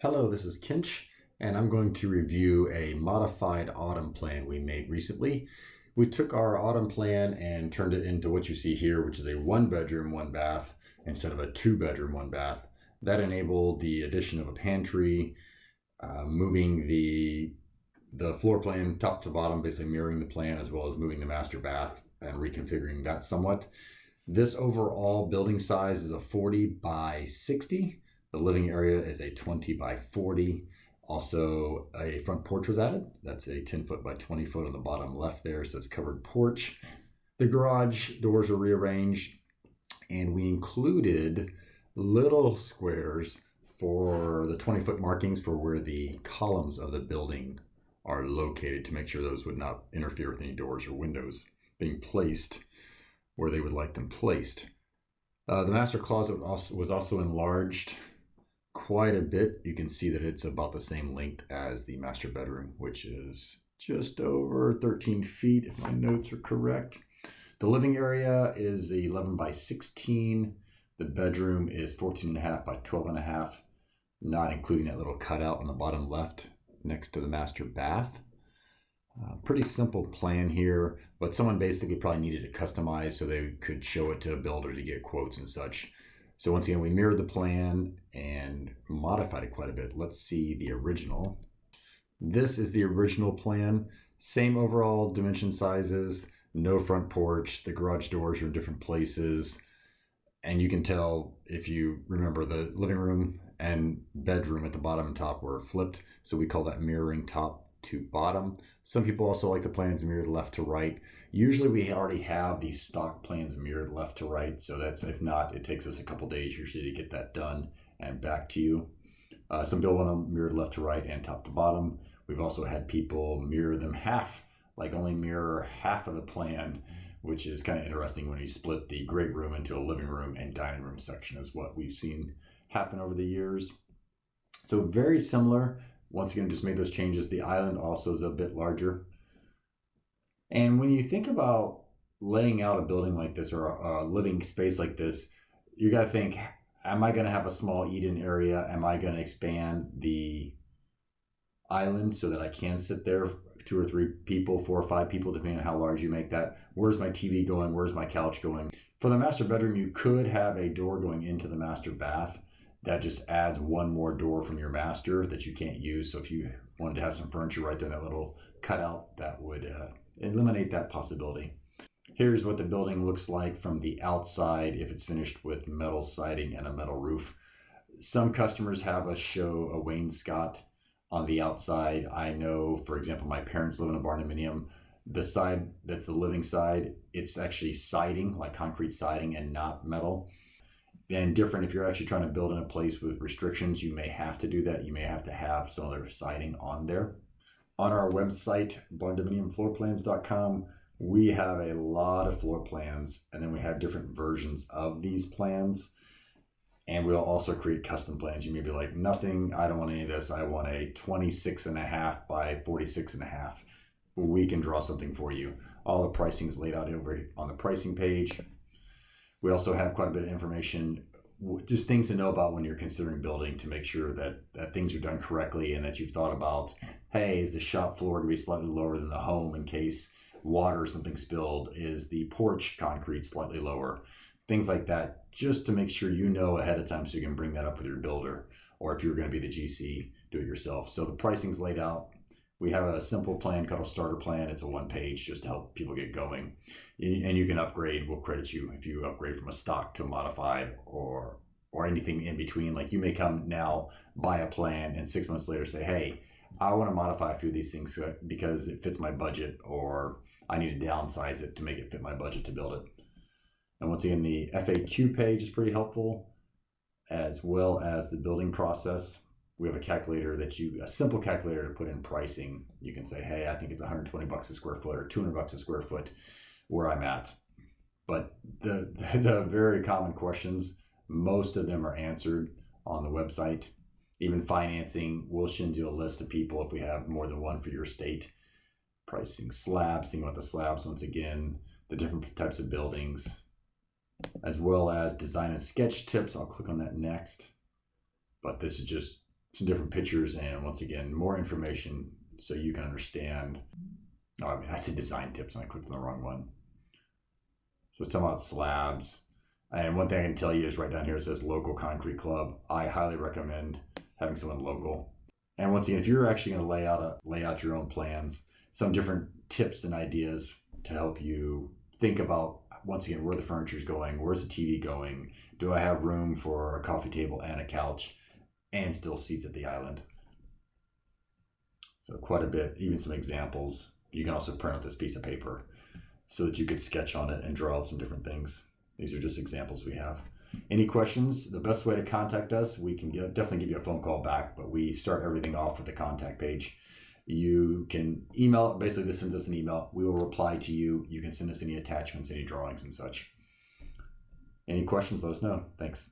Hello, this is Kinch, and I'm going to review a modified autumn plan we made recently. We took our autumn plan and turned it into what you see here, which is a 1-bedroom, 1-bath instead of a 2-bedroom, 1-bath. That enabled the addition of a pantry, moving the floor plan top to bottom, basically mirroring the plan, as well as moving the master bath and reconfiguring that somewhat. This overall building size is a 40 by 60. The living area is a 20 by 40. Also, a front porch was added. That's a 10 foot by 20 foot on the bottom left there, so it's covered porch. The garage doors are rearranged, and we included little squares for the 20-foot markings for where the columns of the building are located to make sure those would not interfere with any doors or windows being placed where they would like them placed. The master closet was also enlarged quite a bit. You can see that it's about the same length as the master bedroom, which is just over 13 feet if my notes are correct. The living area is 11 by 16. The bedroom is 14.5 by 12.5, not including that little cutout on the bottom left next to the master bath. Pretty simple plan here, but someone basically probably needed to customize so they could show it to a builder to get quotes and such. So once again, we mirrored the plan and modified it quite a bit. Let's see the original. This is the original plan. Same overall dimension sizes, no front porch. The garage doors are in different places. And you can tell, if you remember, the living room and bedroom at the bottom and top were flipped. So we call that mirroring top to bottom. Some people also like the plans mirrored left to right. Usually we already have these stock plans mirrored left to right, so that's, if not, it takes us a couple days usually to get that done and back to you. Some people want them mirrored left to right and top to bottom. We've also had people mirror them half, like only mirror half of the plan, which is kind of interesting when you split the great room into a living room and dining room section, is what we've seen happen over the years. So very similar. Once again, just made those changes. The island also is a bit larger. And when you think about laying out a building like this or a living space like this, you got to think, am I going to have a small eat-in area? Am I going to expand the island so that I can sit there, 2 or 3 people, 4 or 5 people, depending on how large you make that? Where's my TV going? Where's my couch going? For the master bedroom, you could have a door going into the master bath. That just adds one more door from your master that you can't use. So if you wanted to have some furniture right there in that little cutout, that would eliminate that possibility. Here's what the building looks like from the outside if it's finished with metal siding and a metal roof. Some customers have us show a wainscot on the outside. I know, for example, my parents live in a barndominium. The side that's the living side, it's actually siding, like concrete siding, and not metal. And different, if you're actually trying to build in a place with restrictions, you may have to do that. You may have to have some other siding on there. On our website, barndominiumfloorplans.com, we have a lot of floor plans, and then we have different versions of these plans. And we'll also create custom plans. You may be like, nothing, I don't want any of this. I want a 26.5 by 46.5. We can draw something for you. All the pricing is laid out over on the pricing page. We also have quite a bit of information, just things to know about when you're considering building, to make sure that things are done correctly and that you've thought about, hey, is the shop floor to be slightly lower than the home in case water or something spilled? Is the porch concrete slightly lower? Things like that, just to make sure you know ahead of time so you can bring that up with your builder, or if you're going to be the GC, do it yourself. So the pricing's laid out. We have a simple plan called a starter plan. It's a 1-page just to help people get going. And you can upgrade. We'll credit you if you upgrade from a stock to a modified or anything in between. Like, you may come now, buy a plan, and 6 months later say, hey, I want to modify a few of these things because it fits my budget, or I need to downsize it to make it fit my budget to build it. And once again, the FAQ page is pretty helpful, as well as the building process. We have a calculator a simple calculator to put in pricing. You can say, hey, I think it's 120 bucks a square foot or 200 bucks a square foot where I'm at. But the very common questions, most of them are answered on the website. Even financing, we'll send you a list of people if we have more than one for your state. Pricing slabs, thinking about the slabs once again, the different types of buildings, as well as design and sketch tips. I'll click on that next. But this is just some different pictures and once again, more information so you can understand. Oh, I mean, I said design tips and I clicked on the wrong one. So it's talking about slabs. And one thing I can tell you is right down here it says local concrete club. I highly recommend having someone local. And once again, if you're actually going to lay out your own plans, some different tips and ideas to help you think about, once again, where the furniture is going, where's the TV going, do I have room for a coffee table and a couch and still seats at the island? So quite a bit, even some examples. You can also print out this piece of paper so that you could sketch on it and draw out some different things. These are just examples we have. Any questions? The best way to contact us, we can definitely give you a phone call back, but we start everything off with the contact page. You can email, basically this sends us an email. We will reply to you. You can send us any attachments, any drawings and such. Any questions, let us know. Thanks.